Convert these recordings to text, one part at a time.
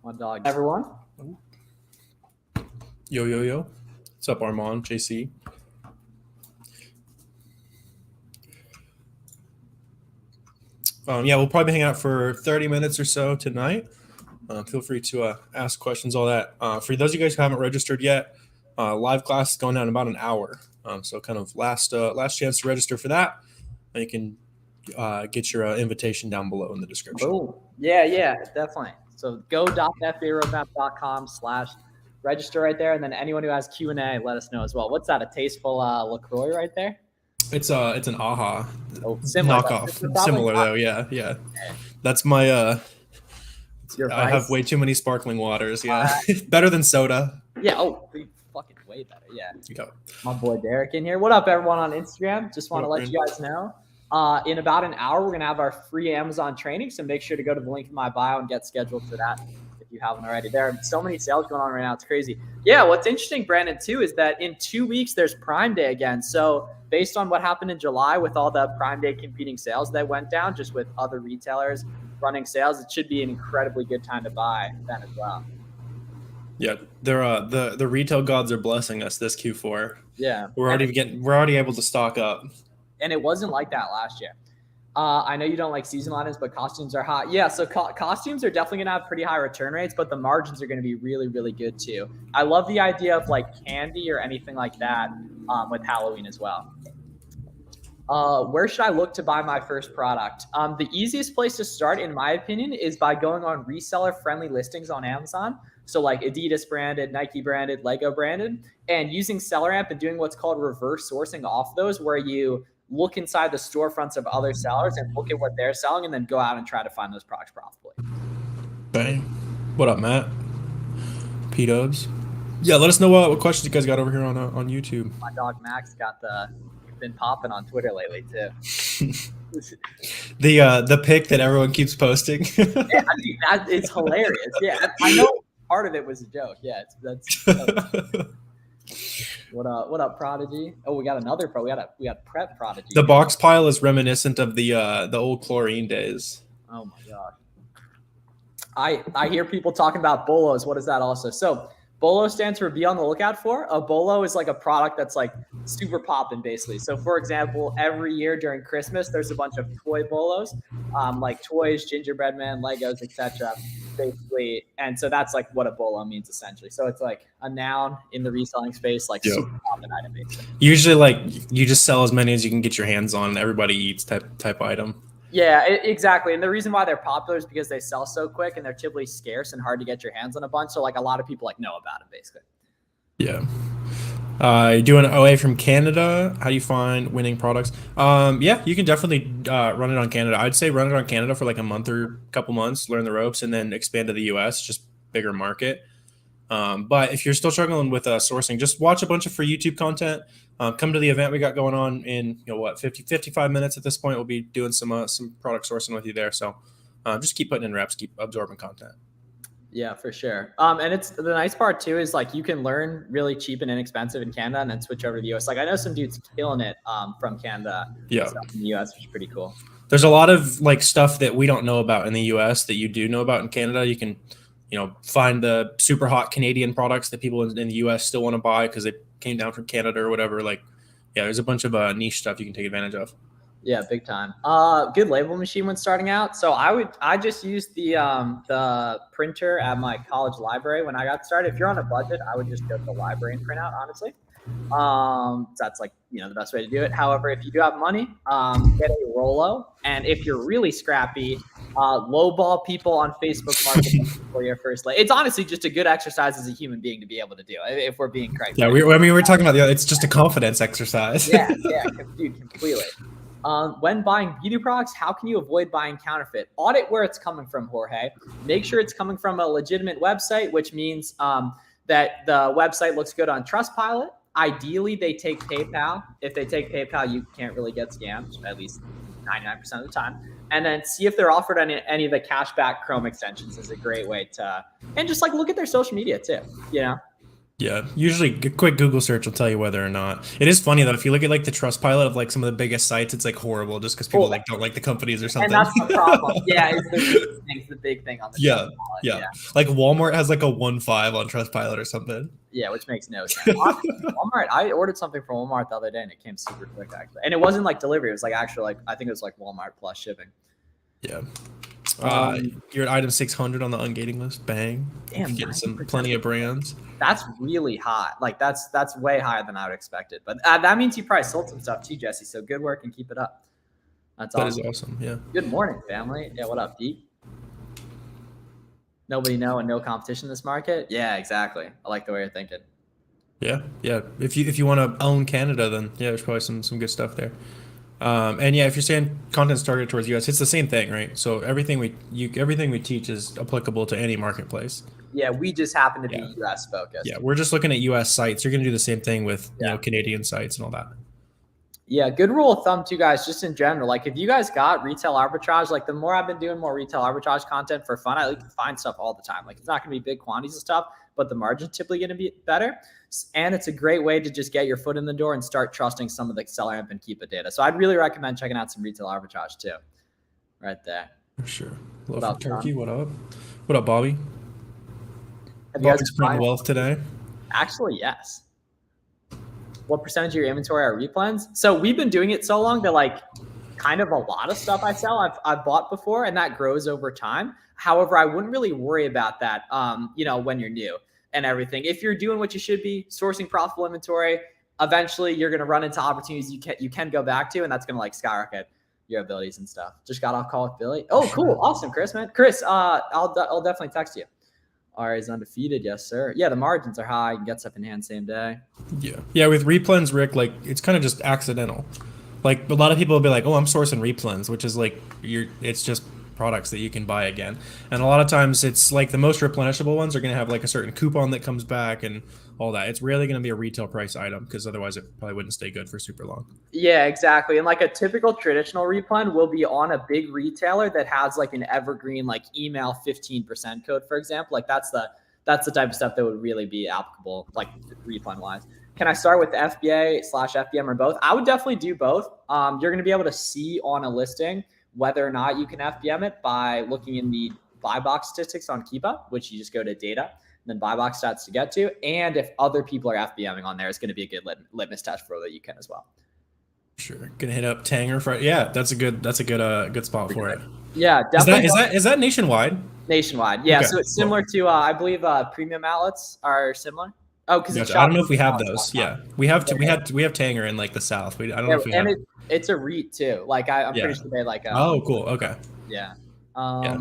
My dog. Everyone. Yo, yo, yo. What's up, Armand, JC? Yeah, we'll probably hang out for 30 minutes or so tonight. Feel free to ask questions, all that. For those of you guys who haven't registered yet, live class is going down in about an hour. So kind of last chance to register for that. And you can get your invitation down below in the description. Oh, yeah, definitely. So go.fbaroadmap.com/register right there. And then anyone who has Q&A, let us know as well. What's that, a tasteful LaCroix right there? It's an AHA similar, knockoff. Similar though, yeah. That's my I have way too many sparkling waters. Yeah, better than soda. Yeah. Oh, fucking way better. Yeah. Go. My boy Derek in here. What up, everyone on Instagram? Just want to let you guys know. In about an hour, we're gonna have our free Amazon training. So make sure to go to the link in my bio and get scheduled for that if you haven't already. There are so many sales going on right now. It's crazy. Yeah. What's interesting, Brandon, too, is that in 2 weeks there's Prime Day again. So based on what happened in July with all the Prime Day competing sales that went down, just with other retailers running sales, it should be an incredibly good time to buy then as well. Yeah, they're the retail gods are blessing us this Q4. Yeah, we're already able to stock up. And it wasn't like that last year. I know you don't like seasonal items, but costumes are hot. Yeah, so costumes are definitely gonna have pretty high return rates, but the margins are gonna be really, really good too. I love the idea of like candy or anything like that with Halloween as well. Where should I look to buy my first product? The easiest place to start, in my opinion, is by going on reseller-friendly listings on Amazon. So like Adidas branded, Nike branded, Lego branded, and using SellerAmp and doing what's called reverse sourcing off those, where you look inside the storefronts of other sellers and look at what they're selling and then go out and try to find those products profitably. Bang. What up, Matt? P-Dubs. Yeah, let us know what questions you guys got over here on YouTube. My dog Max been popping on Twitter lately too. The pic that everyone keeps posting. Yeah, I mean, it's hilarious. Yeah, I know part of it was a joke. Yeah, that's what up, Prodigy? Oh, we got another pro. We got Prep Prodigy. The box pile is reminiscent of the old chlorine days. Oh my gosh. I hear people talking about bolos. What is that also? So BOLO stands for be on the lookout for. A BOLO is like a product that's like super poppin' basically. So for example, every year during Christmas, there's a bunch of toy BOLOs, like toys, gingerbread man, Legos, etc. basically. And so that's like what a BOLO means essentially. So it's like a noun in the reselling space, like super poppin' item basically. Usually like you just sell as many as you can get your hands on, everybody eats type item. Yeah, exactly. And the reason why they're popular is because they sell so quick and they're typically scarce and hard to get your hands on a bunch. So like a lot of people like know about them basically. Yeah. Doing OA from Canada. How do you find winning products? Yeah, you can definitely run it on Canada. I'd say run it on Canada for like a month or couple months, learn the ropes, and then expand to the US, just bigger market. But if you're still struggling with sourcing, just watch a bunch of free YouTube content. Come to the event we got going on in 55 minutes at this point. We'll be doing some product sourcing with you there. So just keep putting in reps, keep absorbing content. Yeah, for sure. And it's the nice part too is like you can learn really cheap and inexpensive in Canada and then switch over to the US. Like I know some dudes killing it from Canada. Yeah, in the US, which is pretty cool. There's a lot of like stuff that we don't know about in the US that you do know about in Canada. You can find the super hot Canadian products that people in the US still want to buy because they came down from Canada or whatever. Like, yeah, there's a bunch of niche stuff you can take advantage of. Yeah, big time. Good label machine when starting out. So I just used the printer at my college library when I got started. If you're on a budget, I would just go to the library and print out, honestly. That's like, the best way to do it. However, if you do have money, get a Rollo. And if you're really scrappy, lowball people on Facebook Marketing for your first lay. It's honestly just a good exercise as a human being to be able to do, if we're being correct. Yeah, we're talking about it's just a confidence exercise. Yeah, dude, completely. When buying beauty products, how can you avoid buying counterfeit? Audit where it's coming from, Jorge. Make sure it's coming from a legitimate website, which means that the website looks good on Trustpilot. Ideally, they take PayPal. If they take PayPal, you can't really get scammed, at least 99% of the time. And then see if they're offered any of the cashback Chrome extensions is a great way to, and just like look at their social media too, Yeah, usually a quick Google search will tell you whether or not. It is funny though, if you look at like the Trustpilot of like some of the biggest sites, it's like horrible just because people Well, like don't like the companies or and something. that's the problem. Yeah, it's the reviews thing's the big thing on the trust Yeah, wallet. yeah. Yeah. Like Walmart has like a 1.5 on Trustpilot or something. Yeah, which makes no sense. Honestly, Walmart, I ordered something from Walmart the other day and it came super quick actually. And it wasn't like delivery, it was like actually like I think it was like Walmart plus shipping. Yeah. Um, You're at item 600 on the ungating list. Bang. Damn, You're getting some 90%. plenty of brands. That's really hot. Like that's way higher than I would expect it. But that means you probably sold some stuff too, Jesse. So good work and keep it up. That's That is awesome. awesome. Yeah. Good morning, family. Yeah, what up, Deep? Nobody know and no competition in this market? Yeah, exactly. I like the way you're thinking. Yeah. Yeah. If you want to own Canada, then yeah, there's probably some good stuff there. And yeah, if you're saying content's targeted towards US, it's the same thing, right? So everything we teach is applicable to any marketplace. Yeah, we just happen to be Yeah. US focused. Yeah, we're just looking at US sites. You're going to do the same thing with Yeah. Canadian sites and all that. Yeah, good rule of thumb too, guys, just in general. Like if you guys got retail arbitrage, like the more I've been doing more retail arbitrage content for fun, I like to find stuff all the time. Like it's not going to be big quantities of stuff, but the margin's typically going to be better. And it's a great way to just get your foot in the door and start trusting some of the SellerAmp and Keepa data. So I'd really recommend checking out some retail arbitrage too. Right there. For sure. Love What up, from Turkey. Tom? What up? What up, Bobby? Have you guys Bobby's been printing buying- wealth today. Actually, yes. What percentage of your inventory are replens? So we've been doing it so long that like kind of a lot of stuff I sell I've bought before and that grows over time. However, I wouldn't really worry about that when you're new and everything. If you're doing what you should be, sourcing profitable inventory, eventually you're going to run into opportunities you can go back to, and that's going to like skyrocket your abilities and stuff. Just got off call with Billy. Oh, cool. Awesome, Chris, man. Chris, I'll definitely text you. R is undefeated. Yes, sir. Yeah, the margins are high. You can get stuff in hand same day. Yeah. Yeah, with replens, Rick, like it's kind of just accidental. Like a lot of people will be like, "Oh, I'm sourcing replens," which is like it's just products that you can buy again. And a lot of times it's like the most replenishable ones are going to have like a certain coupon that comes back and all that. It's rarely going to be a retail price item because otherwise it probably wouldn't stay good for super long. Yeah, exactly. And like a typical traditional replen will be on a big retailer that has like an evergreen like email 15% code, for example. Like that's the type of stuff that would really be applicable, like replen wise. Can I start with FBA/FBM or both? I would definitely do both. You're going to be able to see on a listing whether or not you can FBM it by looking in the buy box statistics on Keepa, which you just go to data, and then buy box stats to get to. And if other people are FBMing on there, it's going to be a good litmus test for that you can as well. Sure. Gonna hit up Tanger for yeah, that's a good spot for it. Yeah, definitely. Is that nationwide? Nationwide. Yeah. Okay, So it's similar to I believe premium outlets are similar. Oh, because Gotcha. I don't know if we have those. Yeah. We have Tanger in like the South. I don't know if we have it's a REIT too. Like I'm pretty sure they like oh, cool. Okay. Yeah.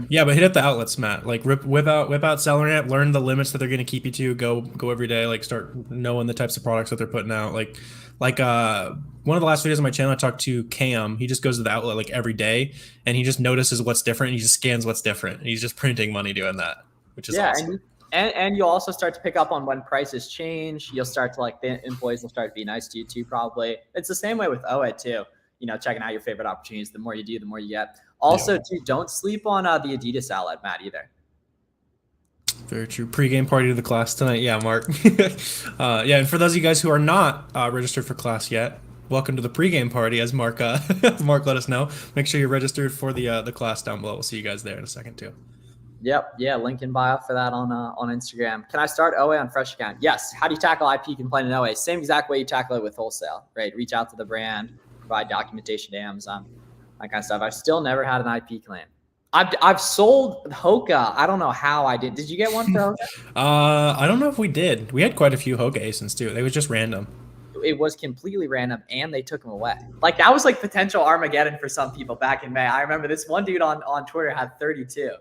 Yeah, but hit up the outlets, Matt. Like whip out SellerAmp, learn the limits that they're going to keep you to. Go every day. Like start knowing the types of products that they're putting out. Like one of the last videos on my channel, I talked to Cam. He just goes to the outlet like every day, and he just notices what's different. And he just scans what's different. And he's just printing money doing that, which is awesome. And you'll also start to pick up on when prices change. You'll start to like the employees will start to be nice to you too. Probably it's the same way with OA too. Checking out your favorite opportunities. The more you do, the more you get. Also, too, don't sleep on the Adidas outlet, Matt, either. Very true. Pre-game party to the class tonight. Yeah, Mark. Yeah, and for those of you guys who are not registered for class yet, welcome to the pre-game party, as Mark Mark let us know. Make sure you're registered for the class down below. We'll see you guys there in a second too. Yep. Yeah. Link in bio for that on Instagram. Can I start OA on fresh account? Yes. How do you tackle IP complaint in OA? Same exact way you tackle it with wholesale, right? Reach out to the brand, provide documentation to Amazon, that kind of stuff. I've still never had an IP claim. I've sold Hoka. I don't know how I did. Did you get one for Hoka? I don't know if we did. We had quite a few Hoka ASINs too. They was just random. It was completely random, and they took them away. Like that was like potential Armageddon for some people back in May. I remember this one dude on Twitter had 32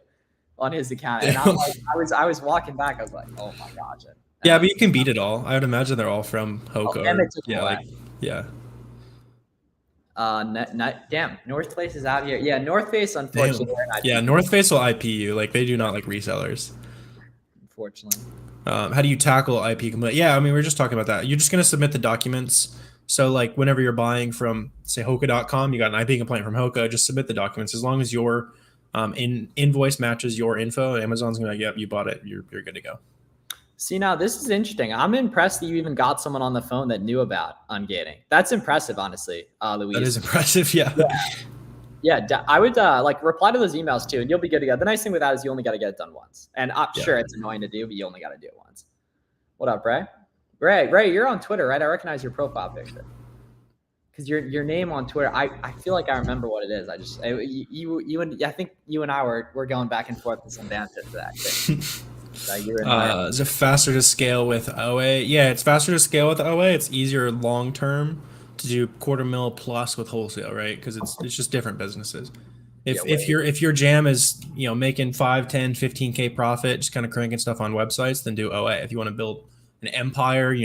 on his account, and I'm like, I was walking back. I was like, oh my gosh. Yeah, but you can beat it all. I would imagine they're all from Hoka. And they took them away. Damn, North Face is out here. Yeah, North Face, unfortunately. Yeah, North Face will IP you. Like they do not like resellers. Unfortunately. How do you tackle IP complaint? Yeah, I mean, we're just talking about that. You're just going to submit the documents. So like whenever you're buying from say Hoka.com, you got an IP complaint from Hoka, just submit the documents. As long as your invoice matches your info, Amazon's going to be like, yep, you bought it. You're good to go. See, now this is interesting. I'm impressed that you even got someone on the phone that knew about ungating. That's impressive, honestly, Luis. That is impressive. Yeah. Yeah, I would like reply to those emails too, and you'll be good to go. The nice thing with that is you only got to get it done once. And I'm sure it's annoying to do, but you only got to do it once. What up, Ray? Ray, you're on Twitter, right? I recognize your profile picture. Because your name on Twitter, I feel like I remember what it is. I think you and I were going back and forth with some banter for that. Is it faster to scale with OA? Yeah, it's faster to scale with OA. It's easier long term to do $250,000 plus with wholesale, right? Because it's just different businesses. If your jam is making 5, 10, 15K profit, just kind of cranking stuff on websites, then do OA. If you want to build an empire,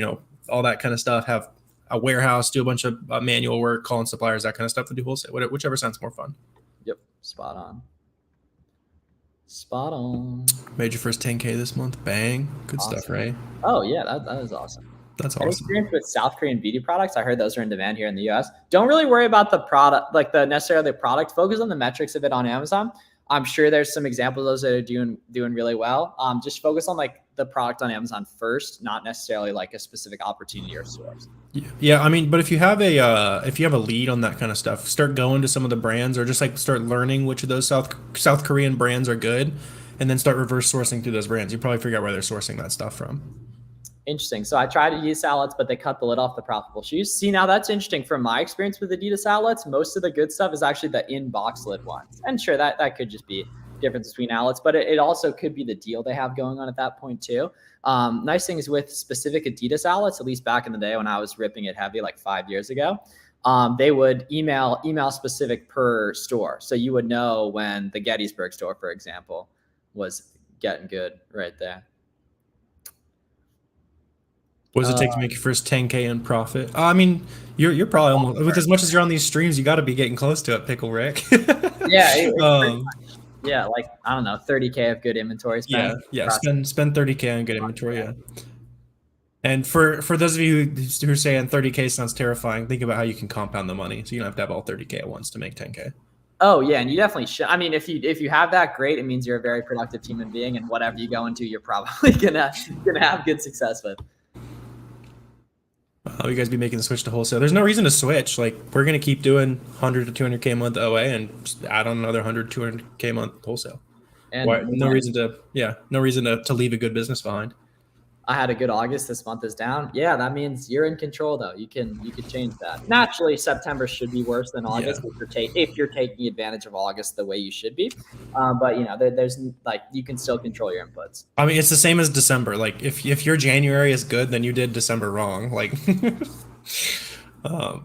all that kind of stuff, have a warehouse, do a bunch of manual work, calling suppliers, that kind of stuff, then do wholesale. Whichever sounds more fun. Yep, spot on. Spot on. Made your first 10K this month. Bang. Good stuff, right? Oh, yeah, that is awesome. That's awesome. Experience with South Korean beauty products. I heard those are in demand here in the US. Don't really worry about the product, like necessarily the product. Focus on the metrics of it on Amazon. I'm sure there's some examples of those that are doing really well. Just focus on like the product on Amazon first, not necessarily like a specific opportunity or source. Yeah, I mean, but if you have a lead on that kind of stuff, start going to some of the brands, or just like start learning which of those South Korean brands are good, and then start reverse sourcing through those brands. You probably figure out where they're sourcing that stuff from. Interesting. So I tried to use outlets, but they cut the lid off the profitable shoes. See, now that's interesting. From my experience with Adidas outlets, most of the good stuff is actually the in-box lid ones. And sure, that could just be difference between outlets, but it also could be the deal they have going on at that point too. Nice things with specific Adidas outlets, at least back in the day when I was ripping it heavy, like 5 years ago, they would email specific per store. So you would know when the Gettysburg store, for example, was getting good right there. What does it take to make your first 10K in profit? I mean, you're probably almost, with as much as you're on these streams, you got to be getting close to it, Pickle Rick. Yeah, like, I don't know, 30K of good inventory spend. Yeah, spend 30K on good inventory, yeah. And for those of you who are saying 30K sounds terrifying, think about how you can compound the money. So you don't have to have all 30K at once to make 10K. Oh, yeah, and you definitely should. I mean, if you have that, great. It means you're a very productive human being, and whatever you go into, you're probably gonna have good success with. You guys be making the switch to wholesale. There's no reason to switch. Like, we're going to keep doing 100 to 200K a month OA and just add on another 100, 200K a month wholesale. And no reason to leave a good business behind. I had a good August. This month is down. Yeah, that means you're in control though. You can change that. Naturally, September should be worse than August if you're taking advantage of August the way you should be. But there's like, you can still control your inputs. I mean, it's the same as December. Like if your January is good, then you did December wrong. Like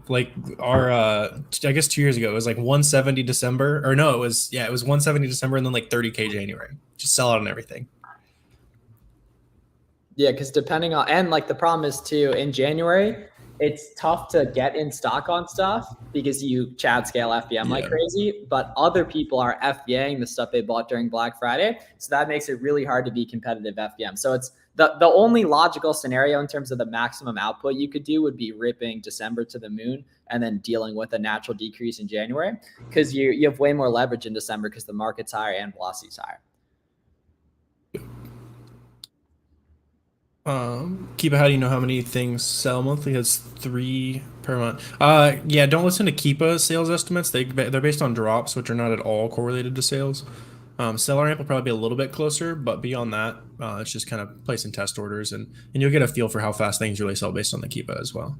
like our I guess 2 years ago it was like 170 December, or no, it was 170 December and then like 30K January. Just sell out on everything. Yeah, because depending on, and like the problem is too, in January, it's tough to get in stock on stuff because you Chad scale FBM like crazy, but other people are FBAing the stuff they bought during Black Friday. So that makes it really hard to be competitive FBM. So it's the only logical scenario in terms of the maximum output you could do would be ripping December to the moon and then dealing with a natural decrease in January, because you have way more leverage in December because the market's higher and velocity is higher. Keepa, how do you know how many things sell monthly? It's 3 per month. Yeah, don't listen to Keepa sales estimates. They're based on drops, which are not at all correlated to sales. SellerAmp will probably be a little bit closer, but beyond that, it's just kind of placing test orders, and you'll get a feel for how fast things really sell based on the Keepa as well.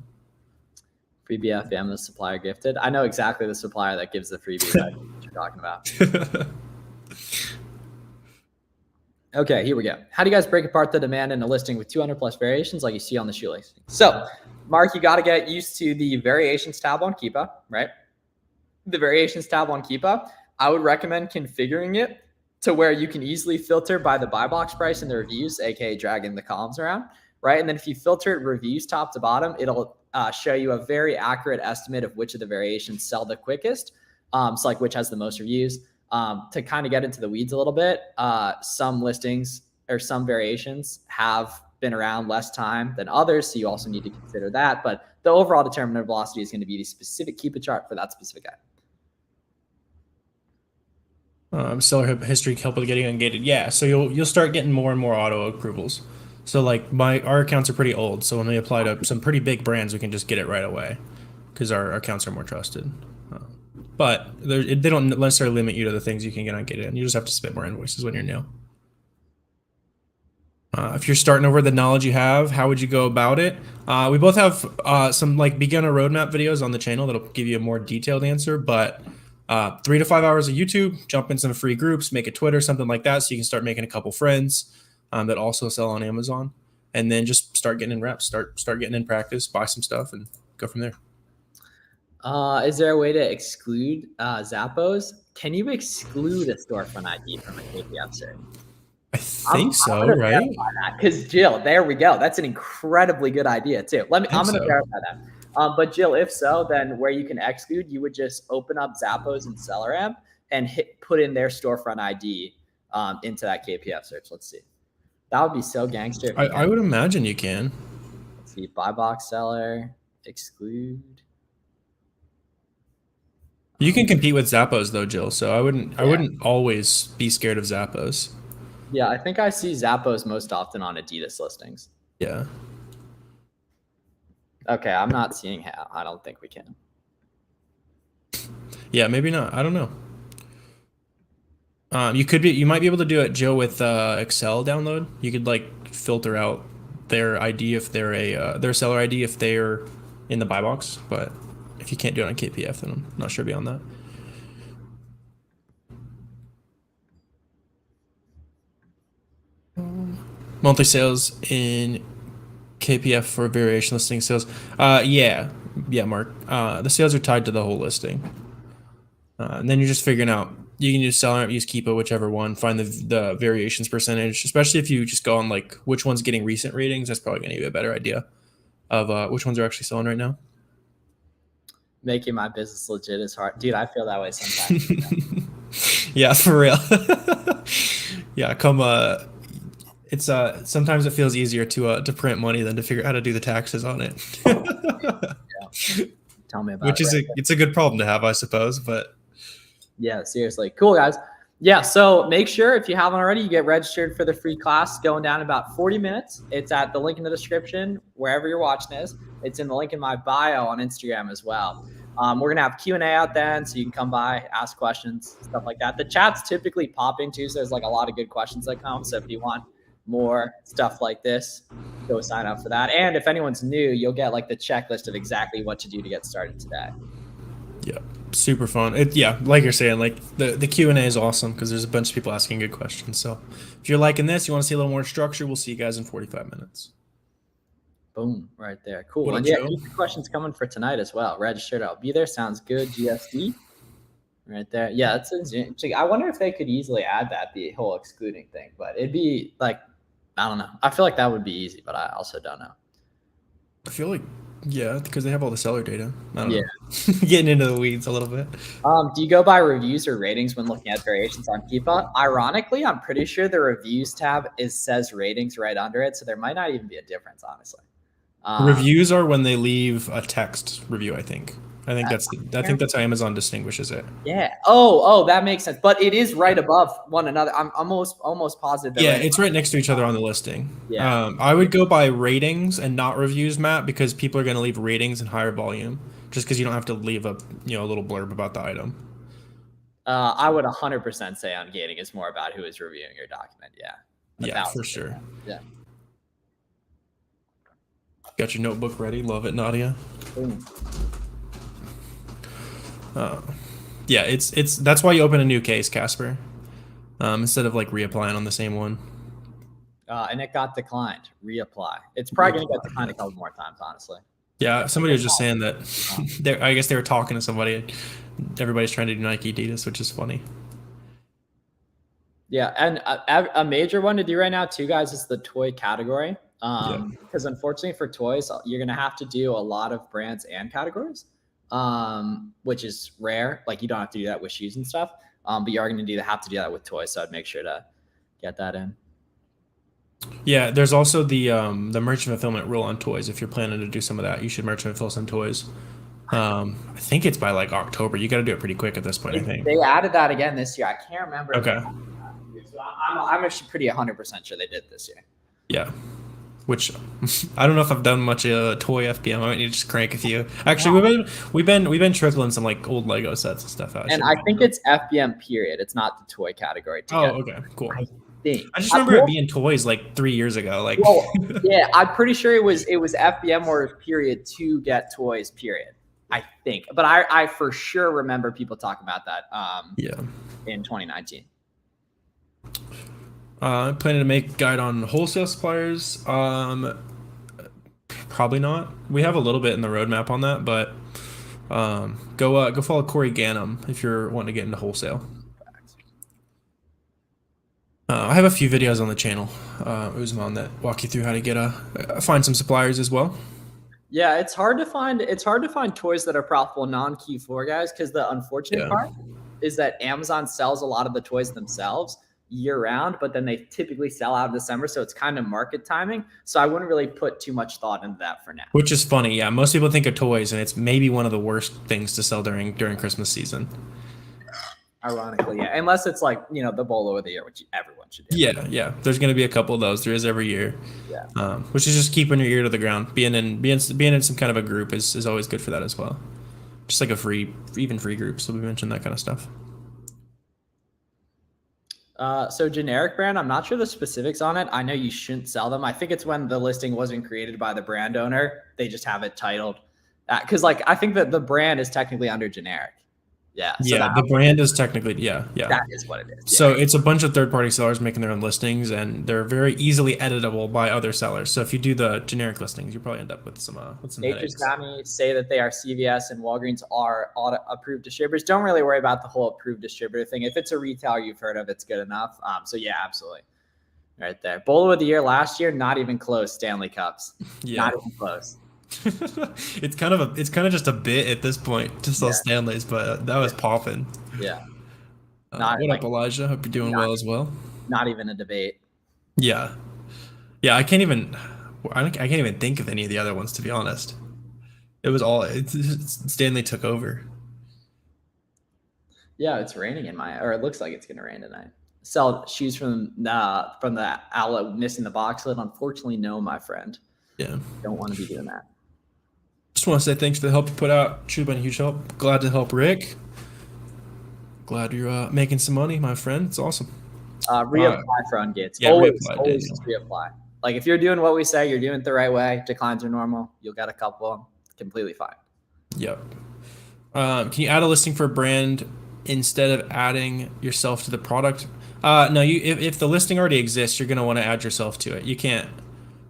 Freebie FBM, the supplier gifted. I know exactly the supplier that gives the freebie that you're talking about. Okay, here we go. How do you guys break apart the demand in a listing with 200 plus variations like you see on the shoelace? So, Mark, you got to get used to the variations tab on Keepa, right? The variations tab on Keepa, I would recommend configuring it to where you can easily filter by the buy box price in the reviews, aka dragging the columns around, right? And then if you filter it reviews top to bottom, it'll show you a very accurate estimate of which of the variations sell the quickest. So like which has the most reviews. To kind of get into the weeds a little bit, some listings or some variations have been around less time than others, so you also need to consider that. But the overall determinant of velocity is going to be the specific Keepa chart for that specific item. Seller history help with getting ungated. Yeah, so you'll start getting more and more auto approvals. So like our accounts are pretty old. So when we apply to some pretty big brands, we can just get it right away because our accounts are more trusted. But they don't necessarily limit you to the things you can get on Get In. You just have to submit more invoices when you're new. If you're starting over the knowledge you have, how would you go about it? We both have some like beginner roadmap videos on the channel that'll give you a more detailed answer, but 3 to 5 hours of YouTube, jump in some free groups, make a Twitter, something like that, so you can start making a couple friends that also sell on Amazon, and then just start getting in reps, start getting in practice, buy some stuff, and go from there. Is there a way to exclude Zappos? Can you exclude a storefront ID from a KPF search? I think so, right? Because Jill, there we go. That's an incredibly good idea too. I'm going to verify that. But Jill, if so, then where you can exclude, you would just open up Zappos and SellerAmp and put in their storefront ID into that KPF search. Let's see. That would be so gangster. I would imagine you can. Let's see. Buy box seller, exclude. You can compete with Zappos though, Jill. So I wouldn't always be scared of Zappos. Yeah, I think I see Zappos most often on Adidas listings. Yeah. Okay, I'm not seeing how. I don't think we can. Yeah, maybe not. I don't know. You might be able to do it, Jill, with Excel download. You could like filter out their ID if they're their seller ID if they're in the buy box, but if you can't do it on KPF, then I'm not sure beyond that. Monthly sales in KPF for variation listing sales. Yeah, Mark. The sales are tied to the whole listing. And then you're just figuring out, you can use SellerAmp, use Keepa, whichever one, find the variations percentage, especially if you just go on like which one's getting recent ratings. That's probably going to give you a better idea of which ones are actually selling right now. Making my business legit is hard. Dude, I feel that way sometimes. Yeah, for real. Yeah, it's sometimes it feels easier to print money than to figure out how to do the taxes on it. Yeah. Tell me about it. It's a good problem to have, I suppose, but yeah, seriously. Cool, guys. Yeah, so make sure if you haven't already, you get registered for the free class going down in about 40 minutes. It's at the link in the description, wherever you're watching this. It's in the link in my bio on Instagram as well. We're going to have Q&A out then, so you can come by, ask questions, stuff like that. The chat's typically popping too, so there's like a lot of good questions that come. So if you want more stuff like this, go sign up for that. And if anyone's new, you'll get like the checklist of exactly what to do to get started today. Yeah, super fun. Yeah, like you're saying, like the Q&A is awesome because there's a bunch of people asking good questions. So if you're liking this, you want to see a little more structure, we'll see you guys in 45 minutes. Boom, right there. Cool. And yeah, keep the questions coming for tonight as well. Registered, I'll be there. Sounds good. GSD. Right there. Yeah, that's interesting. I wonder if they could easily add that, the whole excluding thing, but it'd be like, I don't know. I feel like that would be easy, but I also don't know. I feel like, yeah, because they have all the seller data. I don't know. Getting into the weeds a little bit. Do you go by reviews or ratings when looking at variations on Keepa? Ironically, I'm pretty sure the reviews tab says ratings right under it, so there might not even be a difference, honestly. Reviews are when they leave a text review, I think. I think that's how Amazon distinguishes it. Yeah. Oh, that makes sense. But it is right above one another. I'm almost positive. Yeah, it's right next to each other on the listing. Yeah. I would go by ratings and not reviews, Matt, because people are going to leave ratings in higher volume, just because you don't have to leave a little blurb about the item. I would 100% say on gating is more about who is reviewing your document. Yeah. Yeah, for sure. Yeah. Got your notebook ready. Love it, Nadia. Yeah, it's that's why you open a new case, Casper, instead of like reapplying on the same one. And it got declined. Reapply. It's probably gonna get declined a couple more times, honestly. Yeah, somebody was just saying that. I guess they were talking to somebody. Everybody's trying to do Nike Adidas, which is funny. Yeah, and a major one to do right now too, guys, is the toy category. Because unfortunately for toys, you're gonna have to do a lot of brands and categories, which is rare. Like you don't have to do that with shoes and stuff, but you are gonna have to do that with toys. So I'd make sure to get that in. Yeah, there's also the merchant fulfillment rule on toys. If you're planning to do some of that, you should merchant fulfill some toys. I think it's by like October. You got to do it pretty quick at this point. I think they added that again this year. I can't remember. Okay. So I'm actually pretty 100% sure they did this year. Yeah. which I don't know if I've done much toy FBM. I might need to just crank a few. Actually, we've been trickling some like old Lego sets and stuff out. And I think it's FBM period. It's not the toy category Oh, together. okay, cool. I think. I just remember it being toys like 3 years ago. Like, well, yeah, I'm pretty sure it was FBM or period to get toys period. I think, but I for sure remember people talking about that. yeah. In 2019. I'm planning to make a guide on wholesale suppliers. Probably not. We have a little bit in the roadmap on that, but go follow Corey Ganem if you're wanting to get into wholesale. I have a few videos on the channel, Uzman, that walk you through how to get find some suppliers as well. Yeah, it's hard to find toys that are profitable non-Q4 guys, because the unfortunate part is that Amazon sells a lot of the toys themselves year round, but then they typically sell out in December, so it's kind of market timing. So I wouldn't really put too much thought into that for now. Which is funny, yeah. Most people think of toys, and it's maybe one of the worst things to sell during Christmas season. Ironically, yeah, unless it's like, you know, the bolo of the year, which everyone should do. Yeah. There's going to be a couple of those. There is every year. Yeah. Which is just keeping your ear to the ground. Being in some kind of a group is always good for that as well. Just like free group. So we mentioned that kind of stuff. So generic brand, I'm not sure the specifics on it. I know you shouldn't sell them. I think it's when the listing wasn't created by the brand owner. They just have it titled. Because like I think that the brand is technically under generic. Yeah. So the brand is technically, yeah. That is what it is. Yeah. So it's a bunch of third-party sellers making their own listings, and they're very easily editable by other sellers. So if you do the generic listings, you probably end up with some Nature's Bounty say that they are CVS and Walgreens are approved distributors. Don't really worry about the whole approved distributor thing. If it's a retailer you've heard of, it's good enough. So yeah, absolutely. Right there. Bolo of the year last year, not even close. Stanley Cups. Yeah. Not even close. It's kind of just a bit at this point to sell Stanleys, but that was popping. Yeah. What up, Elijah? Hope you're doing well as well. Not even a debate. Yeah. I can't even think of any of the other ones, to be honest. It was all Stanley took over. Yeah, it's raining or it looks like it's gonna rain tonight. Sell shoes from the outlet missing the box lid. Unfortunately, no, my friend. Yeah. Don't want to be doing that. Just want to say thanks for the help you put out. Should have been a huge help. Glad to help Rick. Glad you're making some money, my friend. It's awesome. Reapply for ungates. Yeah, always reapply. Like if you're doing what we say, you're doing it the right way. Declines are normal. You'll get a couple of them. Completely fine. Yep. Can you add a listing for a brand instead of adding yourself to the product? No. If the listing already exists, you're gonna want to add yourself to it. You can't.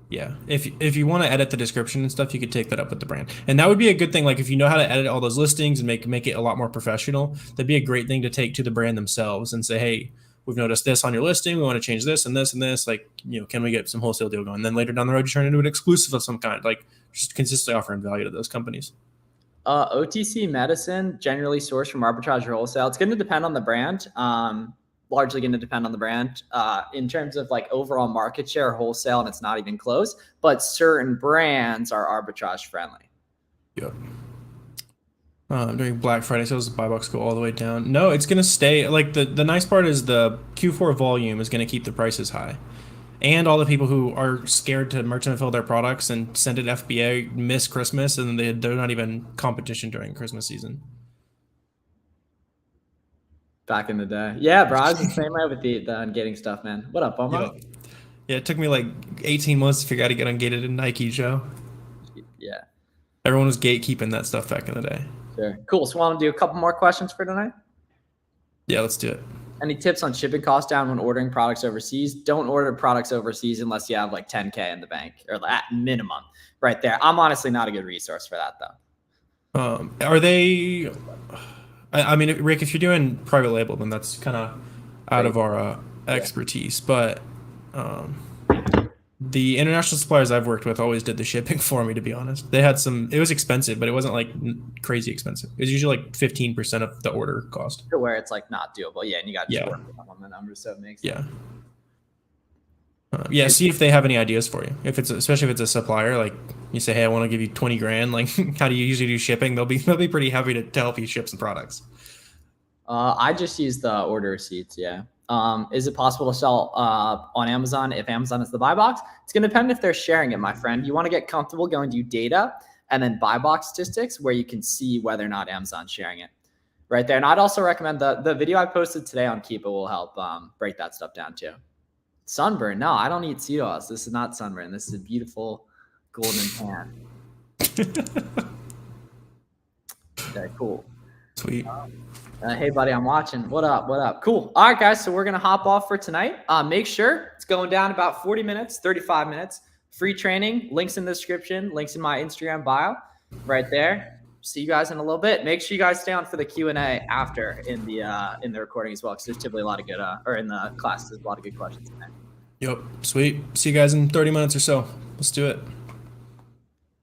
Yeah, if you want to edit the description and stuff, you could take that up with the brand, and that would be a good thing. Like if you know how to edit all those listings and make it a lot more professional, that'd be a great thing to take to the brand themselves and say, hey, we've noticed this on your listing. We want to change this and this and this. Like, you know, can we get some wholesale deal going? And then later down the road, you turn into an exclusive of some kind, like just consistently offering value to those companies. OTC medicine generally sourced from arbitrage or wholesale. It's going to depend on the brand. Largely going to depend on the brand in terms of like overall market share, wholesale, and it's not even close, but certain brands are arbitrage friendly. Yep. During Black Friday sales, the buy box go all the way down. No, it's going to stay. Like the nice part is the Q4 volume is going to keep the prices high. And all the people who are scared to merchant fill their products and send it FBA miss Christmas, and they're not even competition during Christmas season. Back in the day. Yeah, bro. I was the same way with the ungating stuff, man. What up, Omar? Yeah, it took me like 18 months to figure out how to get ungated in Nike, Joe. Yeah. Everyone was gatekeeping that stuff back in the day. Sure. Cool. So want to do a couple more questions for tonight? Yeah, let's do it. Any tips on shipping costs down when ordering products overseas? Don't order products overseas unless you have like 10K in the bank, or at minimum right there. I'm honestly not a good resource for that though. Are they... I mean, Rick, if you're doing private label, then that's kind of out of our expertise. But the international suppliers I've worked with always did the shipping for me, to be honest. They had some, it was expensive, but it wasn't like crazy expensive. It was usually like 15% of the order cost. Where it's like not doable. Yeah, and you got to work on the numbers, so it makes sense. See if they have any ideas for you. Especially if it's a supplier, like you say, hey, I want to give you 20 grand. Like, how do you usually do shipping? They'll be pretty happy to help you ship some products. I just use the order receipts. Yeah, Is it possible to sell on Amazon if Amazon is the buy box? It's going to depend if they're sharing it, my friend. You want to get comfortable going to data and then buy box statistics where you can see whether or not Amazon's sharing it right there. And I'd also recommend the video I posted today on Keepa will help break that stuff down too. Sunburn. No, I don't eat sea oils. This is not sunburn. This is a beautiful golden tan. Okay, cool. Sweet. Hey, buddy, I'm watching. What up? What up? Cool. All right, guys. So we're going to hop off for tonight. Make sure it's going down about 40 minutes, 35 minutes. Free training. Links in the description. Links in my Instagram bio right there. See you guys in a little bit. Make sure you guys stay on for the Q&A after in the recording as well, because there's typically a lot of good, or in the class, there's a lot of good questions in there. Yep. Sweet. See you guys in 30 minutes or so. Let's do it.